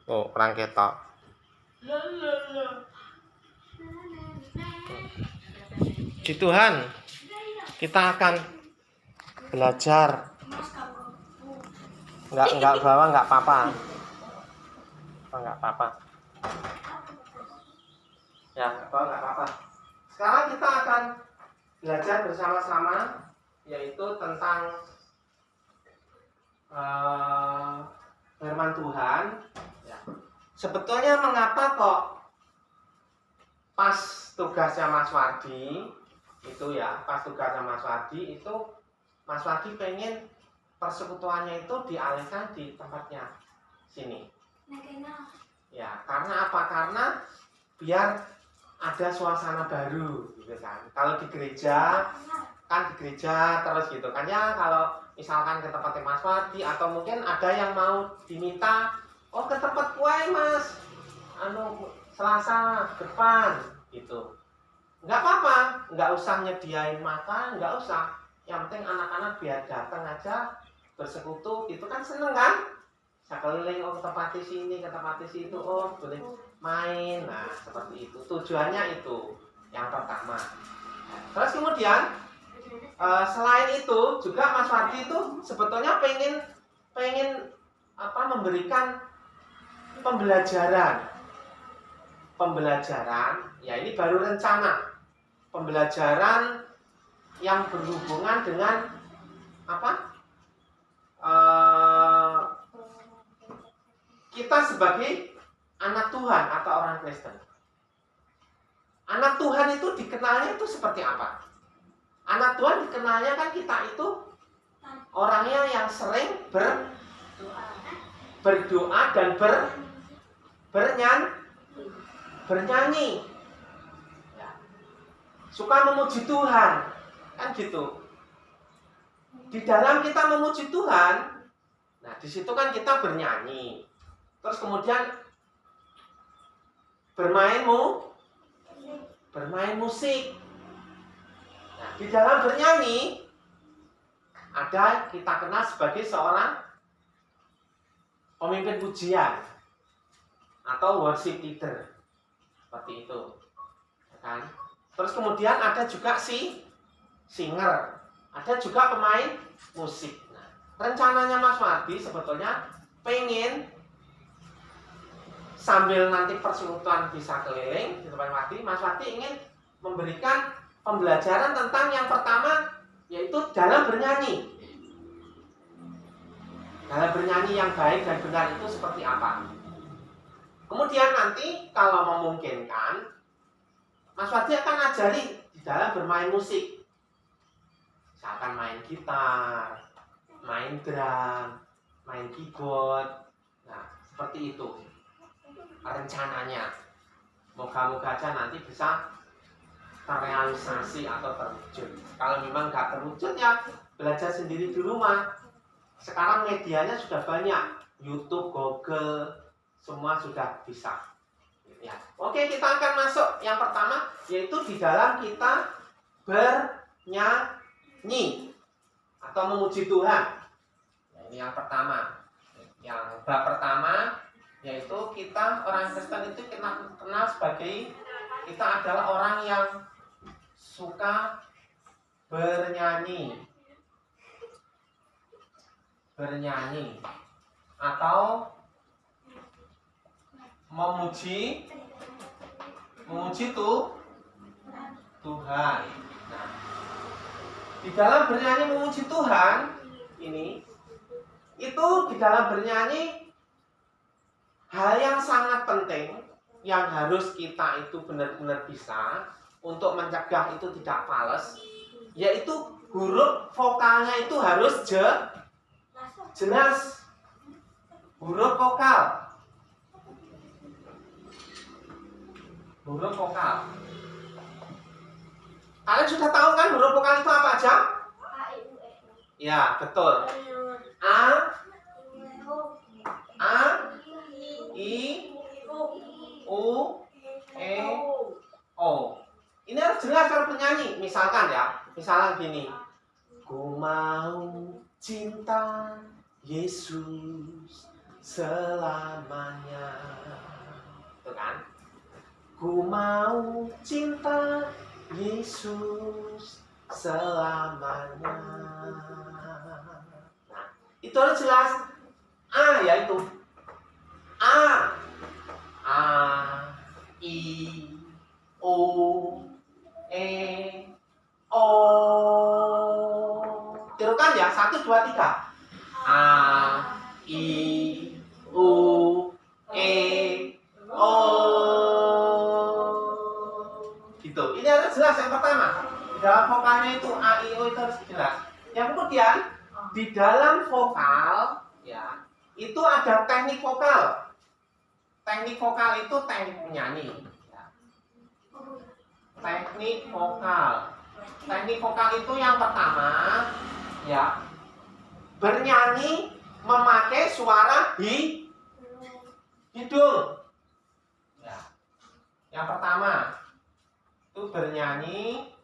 Oh, kurang ketok. Di Tuhan kita akan belajar. Enggak bawa enggak apa-apa. Enggak apa-apa. Ya, enggak apa-apa. Sekarang kita akan belajar bersama-sama yaitu tentang firman Tuhan. Ya. Sebetulnya mengapa kok pas tugasnya Mas Wadi itu ya, pas tugasnya Mas Wadi itu Mas Wadi pengen persekutuannya itu dialihkan di tempatnya sini. Ya, karena apa? Karena biar ada suasana baru gitu kan. Kalau di gereja kan di gereja terus gitu kan ya, kalau misalkan ke tempatnya Mas Wadi atau mungkin ada yang mau diminta, oh ke tempat kue Mas, Selasa depan gitu. Nggak apa-apa, nggak usah nyediain makan, nggak usah. Yang penting anak-anak biar datang aja bersekutu, itu kan seneng kan? Saya keliling, oh ke tempat di sini, ke tempat di situ, oh boleh main. Nah seperti itu, tujuannya itu yang pertama. Terus kemudian selain itu juga Mas Wadi itu sebetulnya pengen memberikan pembelajaran, ya ini baru rencana pembelajaran yang berhubungan dengan kita sebagai anak Tuhan atau orang Kristen. Anak Tuhan itu dikenalnya itu seperti apa? Anak Tuhan dikenalnya kan kita itu orangnya yang sering berdoa dan bernyanyi. Ya. Suka memuji Tuhan, kan gitu. Di dalam kita memuji Tuhan, nah di situ kan kita bernyanyi. Terus kemudian bermain musik. Nah, di dalam bernyanyi ada kita kenal sebagai seorang pemimpin pujian atau worship leader, seperti itu, kan? Terus kemudian ada juga singer, ada juga pemain musik. Nah, rencananya Mas Wadi sebetulnya pengen sambil nanti persekutuan bisa keliling di tempat Wadi, Mas Wadi ingin memberikan pembelajaran tentang yang pertama yaitu dalam bernyanyi. Dalam bernyanyi yang baik dan benar itu seperti apa? Kemudian nanti kalau memungkinkan Mas Wadi akan ajari di dalam bermain musik. Misalkan main gitar, main drum, main keyboard. Nah, seperti itu rencananya. Moga-moga aja nanti bisa terrealisasi atau terwujud. Kalau memang nggak terwujud ya belajar sendiri di rumah. Sekarang medianya sudah banyak, YouTube, Google, semua sudah bisa. Ya. Oke, kita akan masuk yang pertama yaitu di dalam kita bernyanyi atau memuji Tuhan. Nah, ini yang pertama. Yang bab pertama yaitu kita orang Kristen itu kita kenal sebagai kita adalah orang yang suka bernyanyi atau memuji Tuhan. Nah, di dalam bernyanyi memuji Tuhan ini itu di dalam bernyanyi hal yang sangat penting yang harus kita itu benar-benar bisa untuk mencegah itu tidak fales, yaitu huruf vokalnya itu harus jelas. Huruf vokal. Kalian sudah tahu kan huruf vokal itu apa aja? Ya, betul. A, I, U, E, O. Ini harus jelas kalau penyanyi. Misalkan gini. Ku mau cinta Yesus selamanya. Itu kan? Ku mau cinta Yesus selamanya. Nah, itu harus jelas. A yaitu A, I, O, E, O. Tirukan ya, 1, 2, 3. A, I, U, E, O. Gitu. Ini harus jelas yang pertama. Di dalam vokalnya itu A, I, O itu harus jelas. Yang kemudian di dalam vokal ya, itu ada teknik vokal. Teknik vokal itu teknik menyanyi. Ya. Teknik vokal. Teknik vokal itu yang pertama ya, bernyanyi memakai suara hidung. Ya. Yang pertama itu bernyanyi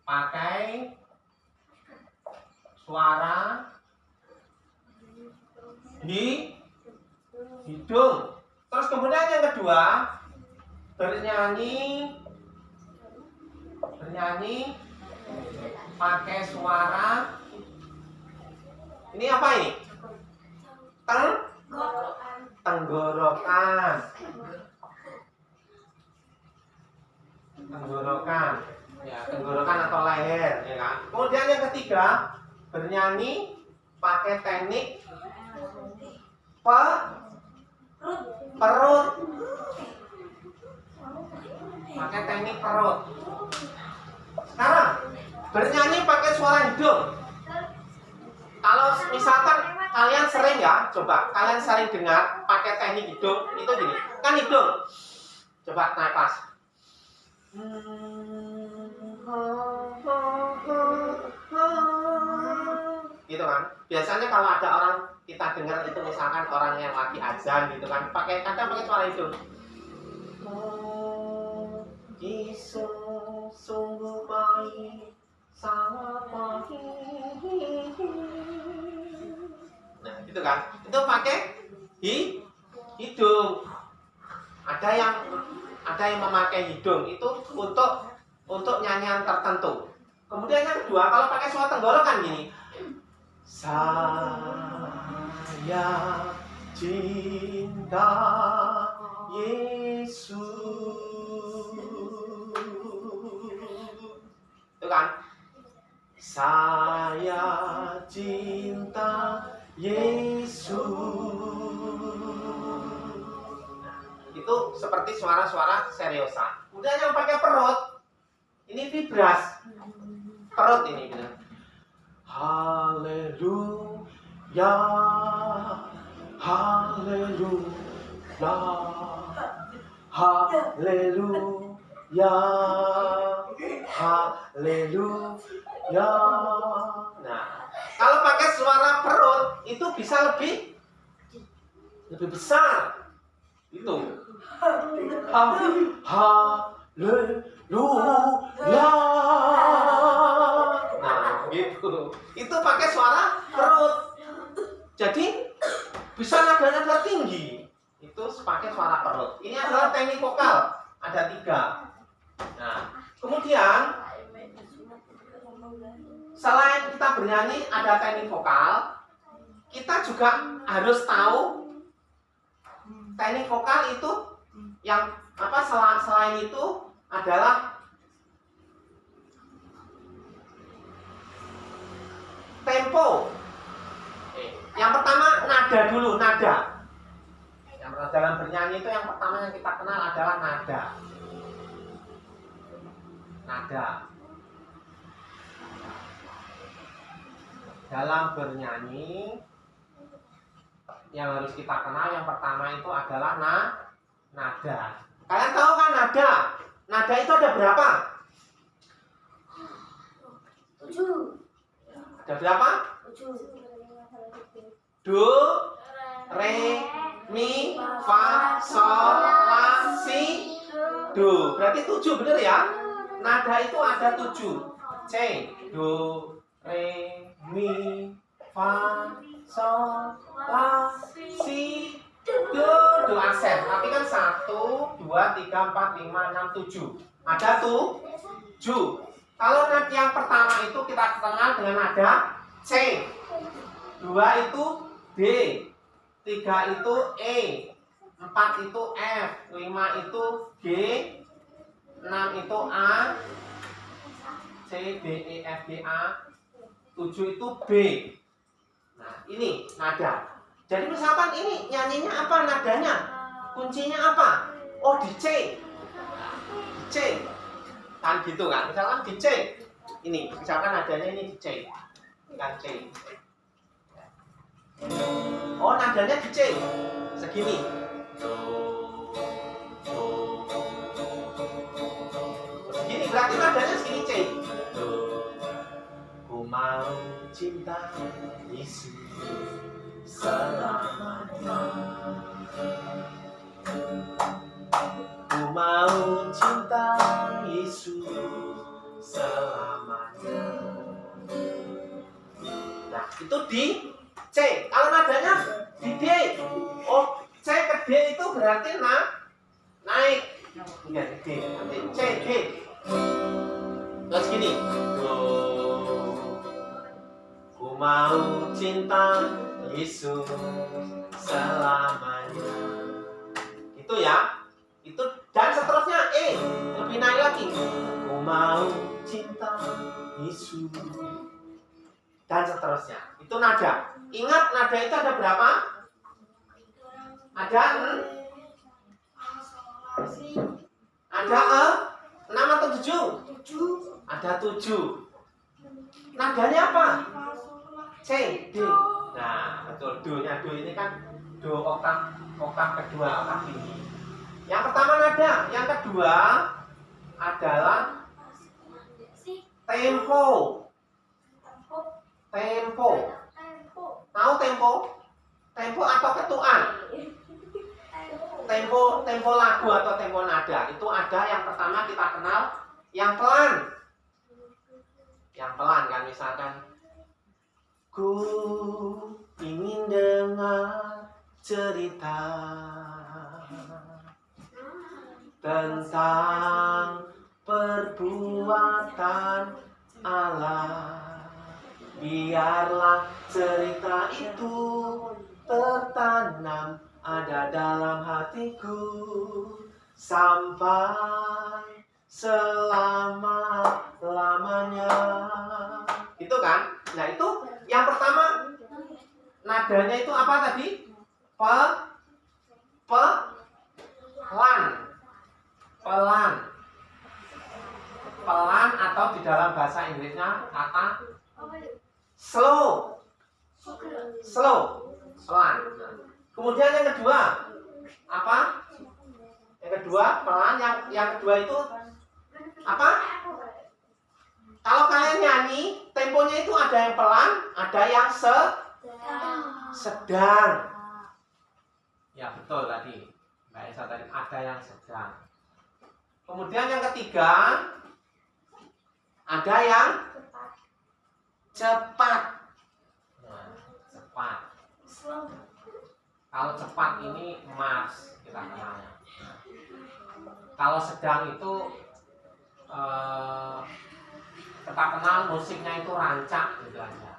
pakai suara hidung. Terus kemudian yang kedua, bernyanyi pakai suara, ini apa ini? Tenggorokan. Ya, tenggorokan atau leher, ya kan? Kemudian yang ketiga, bernyanyi pakai teknik perut. Pakai teknik perut. Sekarang bernyanyi pakai suara hidung. Kalau misalkan kalian sering ya, coba kalian sering dengar pakai teknik hidung, itu gini. Kan hidung. Coba napas. Gitu kan. Biasanya kalau ada orang kita dengar itu, misalkan orang yang lagi azan gitu kan, kadang pakai suara hidung. Yesus sungguh baik, sangat baik. Nah, gitu kan. Itu pakai hidung. Ada yang memakai hidung itu untuk nyanyian tertentu. Kemudian yang kedua, kalau pakai suara tenggorokan gini. Saya cinta Yesus. Itu kan? Saya cinta Yesus. Itu seperti suara-suara seriosa. Kemudian yang pakai perut, ini vibras. Perut ini benar. Haleluya, haleluya, haleluya, haleluya. Nah, kalau pakai suara perut itu bisa lebih besar. Itu. Haleluya. Nah, gitu. Itu pakai suara perut. Jadi bisa nada tinggi. Itu pakai suara perut. Ini adalah teknik vokal. Ada 3. Nah, kemudian selain kita bernyanyi ada teknik vokal, kita juga harus tahu teknik vokal itu yang apa, selain itu adalah tempo. Yang pertama nada dulu, nada. Yang dalam bernyanyi itu yang pertama yang kita kenal adalah nada. Dalam bernyanyi yang harus kita kenal yang pertama itu adalah nada. Kalian tahu kan nada? Nada itu ada berapa? 7. Ada berapa? 7. Do, re, mi, fa, sol, la, si, do. Berarti 7, benar ya? Nada itu ada 7. C, do, re, mi, fa, sol, la, si, do, do aset. Tapi kan 1, 2, 3, 4, 5, 6, 7. Ada tuh 7. Kalau nada yang pertama itu kita kenal dengan nada C. 2 itu D. 3 itu E. 4 itu F. 5 itu G. 6 itu A. C, D, E, F, G, A. 7 itu B. Nah, ini nada. Jadi misalkan ini nyanyinya apa nadanya? Kuncinya apa? Oh, di C. Di C. Kan gitu kan? Misalkan di C. Ini, misalkan nadanya ini di C. Kan C. Oh, nadanya di C. Segini. Segini berarti nadanya segini C. Ku mau cinta Yesus selamanya. Ku mau cinta Yesus selamanya. Nah, itu di C. Kalau nadanya di D. Oh, C ke D itu berarti naik. Enggak, D. Nanti C, D. Terus gini. Ku mau cinta Yesus selamanya. Itu ya. Itu dan seterusnya E. Lebih naik lagi. Ku mau cinta Yesus. Dan seterusnya. Itu nada. Ingat nada itu ada berapa? Ada 6 atau 7? Ada 7. Nadanya apa? C, D. Nah, betul. Do-nya do ini kan do oktav kedua, oktav tinggi. Yang pertama nada, yang kedua adalah tempo. Tempo. Tahu tempo? Tempo atau ketukan? Tempo lagu atau tempo nada. Itu ada yang pertama kita kenal yang pelan. Yang pelan kan misalkan ku ingin dengar cerita tentang perbuatan Allah. Biarlah cerita itu tertanam ada dalam hatiku sampai selama-lamanya. Itu kan? Nah, itu yang pertama nadanya itu apa tadi? Pelan. Pelan. Pelan atau di dalam bahasa Inggrisnya kata slow. Slow. Pelan. Kemudian yang kedua apa? Yang kedua pelan. Yang kedua itu apa? Kalau kalian nyanyi, temponya itu ada yang pelan, ada yang sedang. Ya betul tadi. Mbak Esa tadi ada yang sedang. Kemudian yang ketiga ada yang cepat. Nah, cepat. Kalau cepat ini mars kita kenalnya. Kalau sedang itu kita kenal musiknya itu rancak gitu aja.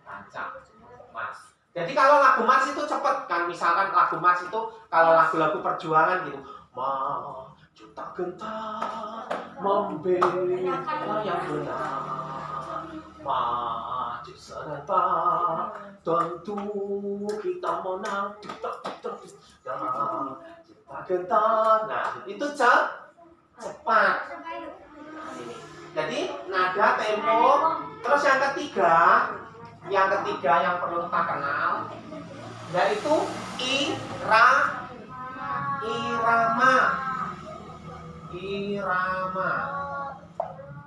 Rancak, mars. Jadi kalau lagu mars itu cepat kan, misalkan lagu mars itu kalau lagu-lagu perjuangan gitu, maju tak gentar membela yang benar, maju serentak tentu kita menang, tak gentar. Nah itu cepat. Jadi nada, tempo. Terus yang ketiga yang perlu kita kenal yaitu irama.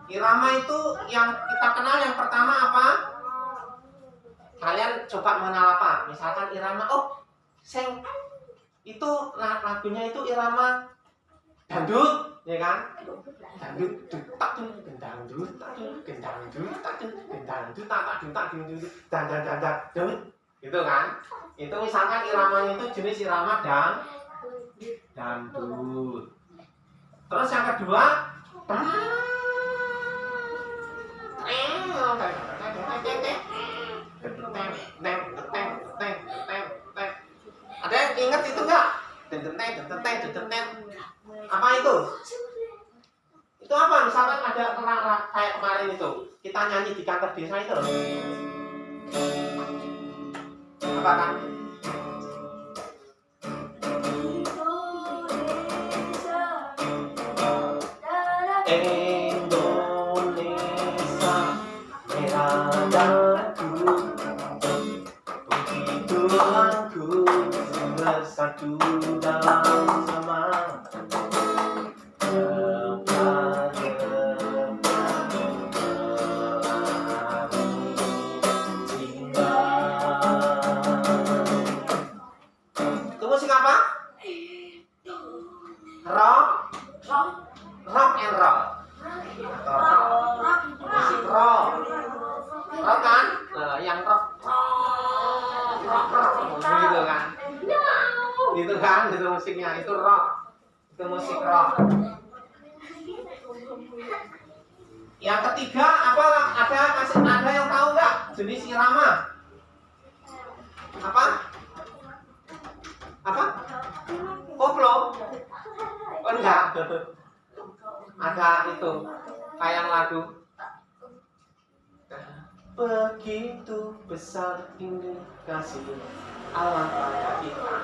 Irama itu yang kita kenal yang pertama apa? Kalian coba mengenal apa? Misalkan irama, itu lagunya itu irama dangdut. ya kan? Dangdut tak dun dangdut tak dun dangdut tak dun dangdut tak dun tak dun dan gitu kan? Itu misalkan iramanya itu jenis irama dangdut. Terus yang kedua ada yang ingat itu enggak? Apa itu? Itu apa? Misalkan ada kayak kemarin itu kita nyanyi di kantor desa itu loh. Apa kan? Indonesia merah danku, puji Tuhanku bersatu dalam sama. Itu musik apa? Rock and roll. Musik rock. Rock kan? Yang rock gitu kan? Gitu kan? Itu musiknya, itu rock. Itu musik rock. Yang ketiga apa? Ada yang tahu nggak jenis irama? Apa? Koplo? Oh enggak. Ada itu kayak lagu. Begitu besar ini kasih Allah pada kita.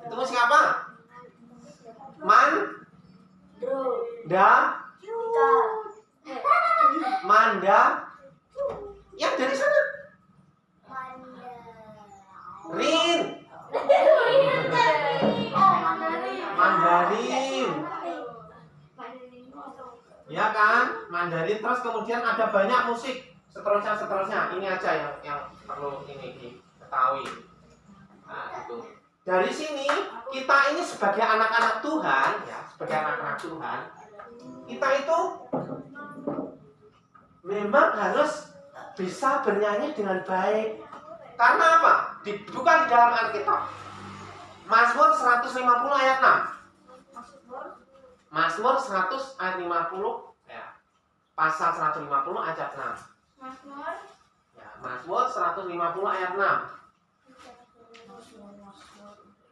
Itu musik apa? Manda. Yang dari sana. Mandarin. Ya kan? Mandarin. Terus kemudian ada banyak musik seterusnya. Ini aja yang perlu ini diketahui. Nah, itu. Dari sini kita ini sebagai anak-anak Tuhan, ya, sebagai anak-anak Tuhan, kita itu memang harus bisa bernyanyi dengan baik. Karena apa? Bukan di dalam Alkitab. Mazmur 150 ayat 6. Mazmur 100 ayat 50 ya. Pasal 150 ayat 6. Ya, Mazmur 150 ayat 6.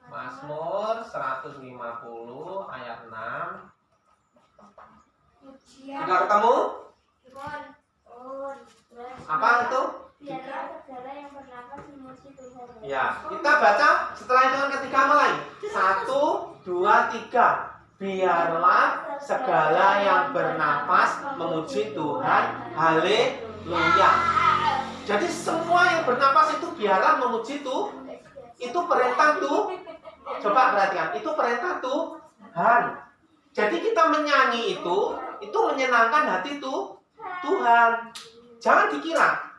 Mazmur 150 ayat 6. Sudah ketemu? Apa itu? Ya, kita baca setelah hitungan ketiga mulai. 1, 2, 3. Biarlah segala yang bernapas memuji Tuhan. Haleluya. Jadi semua yang bernapas itu biarlah memuji Tuhan. Itu perintah Tuhan. Coba perhatikan, itu perintah Tuhan. Jadi kita menyanyi itu menyenangkan hati Tuhan. Jangan dikira.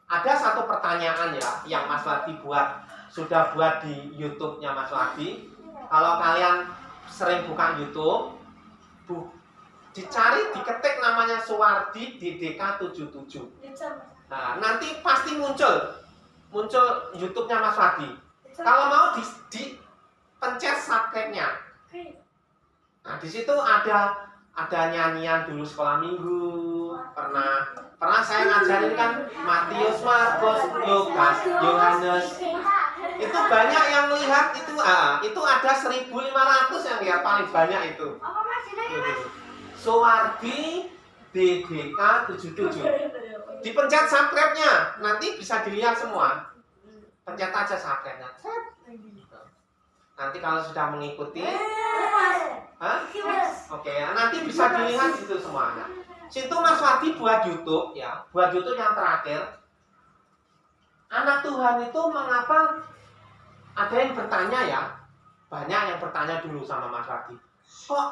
Ada satu pertanyaan ya yang Mas Wadi sudah buat di YouTube-nya Mas Wadi. Kalau kalian sering buka YouTube, diketik namanya Suwardi DDK 77. Nah, nanti pasti muncul YouTube-nya Mas Wadi. Kalau mau pencet subscribe-nya. Nah, di situ ada nyanyian dulu sekolah minggu, pernah saya ngajarin kan Matius, Markus, Lukas, Yohanes. Itu banyak yang lihat itu ada 1.500 yang lihat paling banyak itu. Suwardi DDK 77. Dipencet subscribe-nya, nanti bisa dilihat semua. Pencet aja subscribe-nya. Nanti kalau sudah mengikuti, oke ya, nanti bisa dilihat itu semuanya. Situ Mas Wadi buat YouTube ya, buat YouTube yang terakhir. Anak Tuhan itu mengapa? Ada yang bertanya ya, banyak yang bertanya dulu sama Mas Wadi. Kok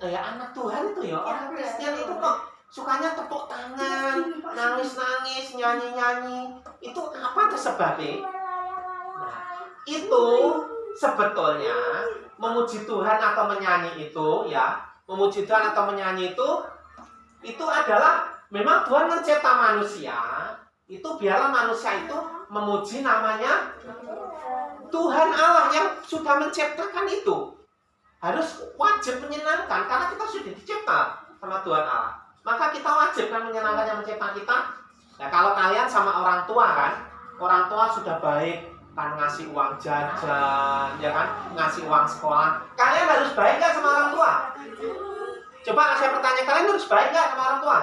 anak Tuhan itu ya, orang Kristen itu kok sukanya tepuk tangan, nangis-nangis, nyanyi-nyanyi. Itu apa tuh sebabnya? Nah, itu sebetulnya memuji Tuhan atau menyanyi itu ya, memuji Tuhan atau menyanyi itu adalah memang Tuhan mencipta manusia, itu biarlah manusia itu memuji namanya Tuhan Allah yang sudah menciptakan itu. Harus wajib menyenangkan karena kita sudah dicipta sama Tuhan Allah. Maka kita wajib kan menyenangkan yang mencipta kita. Nah, kalau kalian sama orang tua kan, orang tua sudah baik kan ngasih uang jajan, ya kan, ngasih uang sekolah. Kalian harus baik nggak sama orang tua? Coba saya bertanya, kalian harus baik nggak sama orang tua?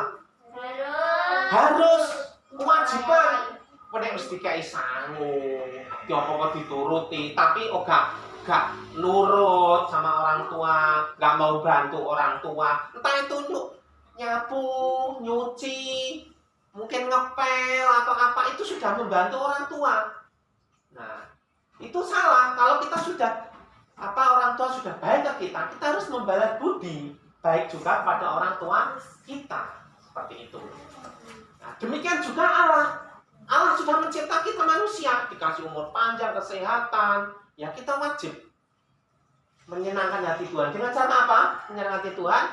Harus, kewajiban. Nek mesti dikai sangu, diopo dituruti, tapi gak nurut sama orang tua, gak mau bantu orang tua. Entah itu nyapu, nyuci, mungkin ngepel atau apa, itu sudah membantu orang tua. Nah, itu salah. Kalau kita sudah orang tua sudah baik ke kita harus membalas budi baik juga pada orang tua kita. Seperti itu. Nah, demikian juga Allah. Allah sudah mencipta kita manusia, dikasih umur panjang, kesehatan. Ya kita wajib menyenangkan hati Tuhan. Dengan cara apa? Menyenangkan hati Tuhan?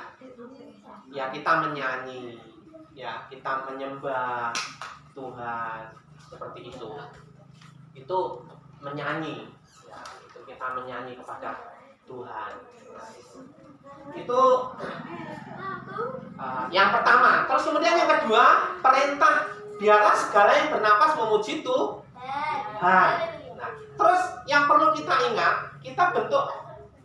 Ya kita menyanyi, ya kita menyembah Tuhan. Seperti itu. Itu menyanyi. Ya, itu kita menyanyi kepada Tuhan. Itu yang pertama. Terus kemudian yang kedua, perintah. Biarlah segala yang bernapas memuji Tuhan. Nah, terus yang perlu kita ingat, kita bentuk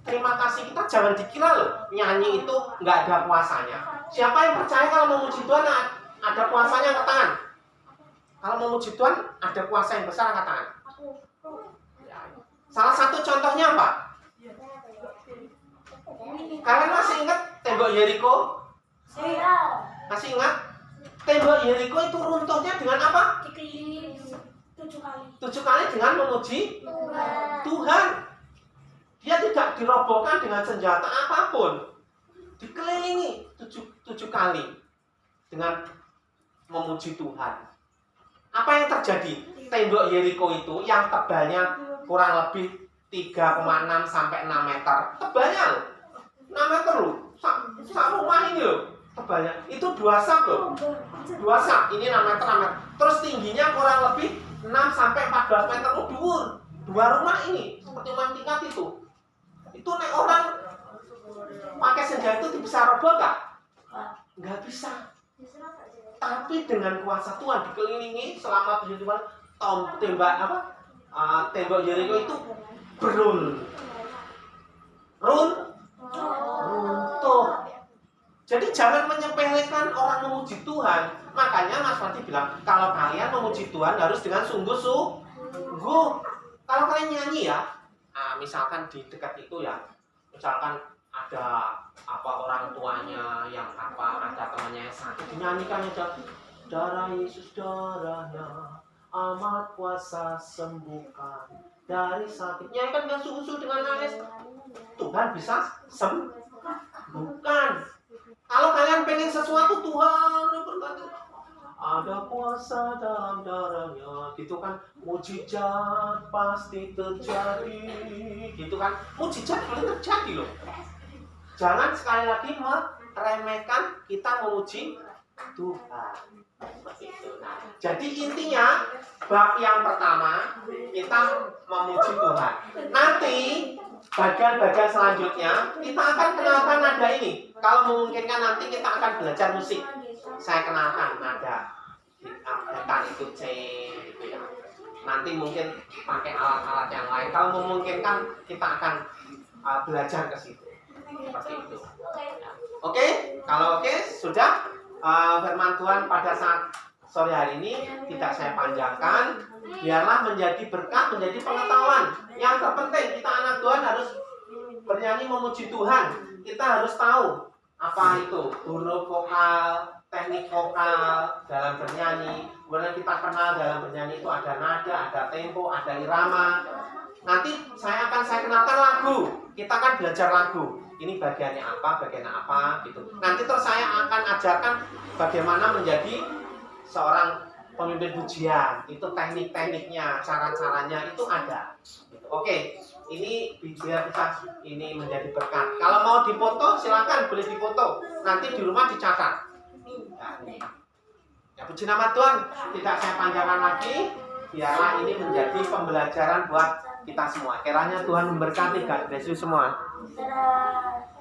terima kasih kita jangan dikira loh, nyanyi itu nggak ada puasanya. Siapa yang percaya kalau memuji Tuhan ada puasanya, angkat tangan. Kalau memuji Tuhan ada puasa yang besar, angkat tangan. Salah satu contohnya apa? Kalian masih ingat tembok Yeriko? Masih ingat? Tembok Yeriko itu runtuhnya dengan apa? Dikelilingi 7 kali. 7 kali dengan memuji Tuhan. Dia tidak dirobohkan dengan senjata apapun. Dikelilingi 7 kali dengan memuji Tuhan. Apa yang terjadi? Tembok Yeriko itu yang tebalnya kurang lebih 3,6 sampai 6 meter. Tebalnya loh. 6 meter loh. Sak rumah ini loh. Tebalnya itu 2 sak loh. 2 sak, ini 6 meter, 6 meter. Terus tingginya kurang lebih 6 sampai 14 meter. Oh, dhuwur. 2 rumah ini seperti rumah tingkat itu. Itu nek orang pakai senjata itu bisa roboh gak? Nggak bisa. Tapi dengan kuasa Tuhan dikelilingi selama 7 bulan, tembok Yeriko itu runtuh. Jadi jangan menyepelekan orang memuji Tuhan. Makanya Mas Fati bilang, kalau kalian memuji Tuhan harus dengan sungguh-sungguh. Kalau kalian nyanyi ya, misalkan di dekat itu ya, misalkan ada orang tuanya yang ada temannya yang sakit, dinyanyikan aja, darah Yesus darahnya amat kuasa sembuhkan dari sakitnya. Kan dengan sungguh-sungguh dengan nangis, Tuhan bisa sembuhkan. Kalau kalian pengen sesuatu, Tuhan ada kuasa dalam darahnya, gitu kan, mujizat pasti terjadi, gitu kan, mujizat boleh terjadi loh. Jangan sekali lagi meremehkan kita memuji Tuhan. Seperti itu. Nah, jadi intinya bab yang pertama kita memuji Tuhan. Nanti bagian-bagian selanjutnya kita akan kenalkan nada ini. Kalau memungkinkan nanti kita akan belajar musik. Saya kenalkan nada gitar itu C gitu ya. Nanti mungkin pakai alat-alat yang lain. Kalau memungkinkan kita akan belajar ke situ. Seperti itu. Oke? Kalau oke, sudah firman Tuhan pada saat sore hari ini tidak saya panjangkan. Biarlah menjadi berkat, menjadi pengetahuan. Yang terpenting kita anak Tuhan harus bernyanyi memuji Tuhan. Kita harus tahu apa itu huruf vokal, teknik vokal dalam bernyanyi. Kemudian kita kenal dalam bernyanyi itu ada nada, ada tempo, ada irama. Nanti saya kenalkan lagu. Kita kan belajar lagu. Ini bagiannya apa gitu. Nanti terus saya akan ajarkan bagaimana menjadi seorang pemimpin pujian. Itu teknik-tekniknya, cara-caranya itu ada. Gitu. Oke, ini biar kita ini menjadi berkat. Kalau mau dipoto, silakan boleh dipoto. Nanti di rumah dicatat. Ya, puji nama Tuhan. Tidak saya panjangkan lagi. Biarlah ini menjadi pembelajaran buat kita semua. Kiranya Tuhan memberkati. God bless you semua. Dadah.